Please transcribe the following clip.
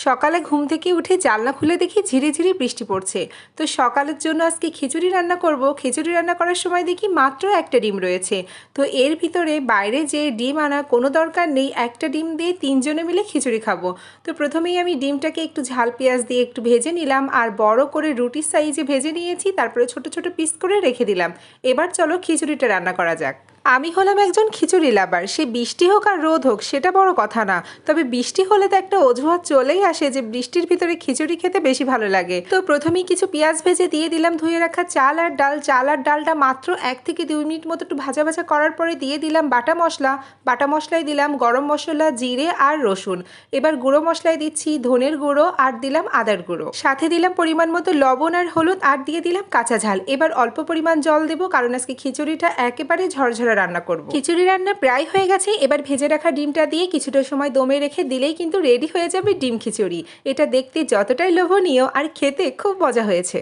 সকালে ঘুম থেকে উঠে জানলা খুলে দেখি ঝিরিঝিরি বৃষ্টি পড়ছে। তো সকালের জন্য আজকে খিচুড়ি রান্না করব। খিচুড়ি রান্না করার সময় দেখি মাত্র একটা ডিম রয়েছে। তো এর ভিতরে বাইরে যে ডিম আনা কোনো দরকার নেই, একটা ডিম দিয়ে তিনজনে মিলে খিচুড়ি খাবো। তো প্রথমেই আমি ডিমটাকে একটু ঝাল পেঁয়াজ দিয়ে একটু ভেজে নিলাম, আর বড় করে রুটির সাইজে ভেজে নিয়েছি, তারপরে ছোট ছোট পিস করে রেখে দিলাম। এবার চলো খিচুড়িটা রান্না করা যাক। আমি হলাম একজন খিচুড়ি লাভার। সে বৃষ্টি হোক আর রোদ হোক সেটা বড় কথা না, তবে বৃষ্টি হলে তো একটা অজুহাত চলেই আসে যে বৃষ্টির ভিতরে খিচুড়ি খেতে বেশি ভালো লাগে। তো প্রথমেই কিছু পেঁয়াজ ভেজে দিয়ে দিলাম ধুয়ে রাখা চাল আর ডালটা মাত্র 1 থেকে 2 মিনিট মতো একটু ভাজা ভাজা করার পরে দিয়ে দিলাম বাটা মশলায় দিলাম গরম মশলা, জিরে আর রসুন। এবার গুঁড়ো মশলায় দিচ্ছি ধনের গুঁড়ো আর দিলাম আদার গুঁড়ো, সাথে দিলাম পরিমাণ মতো লবণ আর হলুদ, আর দিয়ে দিলাম কাঁচা ঝাল। এবার অল্প পরিমাণ জল দেবো, কারণ আজকে খিচুড়িটা একেবারে ঝরঝরা রান্না করব। খিচুড়ি রান্না প্রায় হয়ে গেছে। এবার ভেজে রাখা ডিমটা দিয়ে কিছুটা সময় দমে রেখে দিলেই কিন্তু রেডি হয়ে যাবে ডিম খিচুড়ি। এটা দেখতে যতটাই লোভনীয় আর খেতে খুব মজা হয়েছে।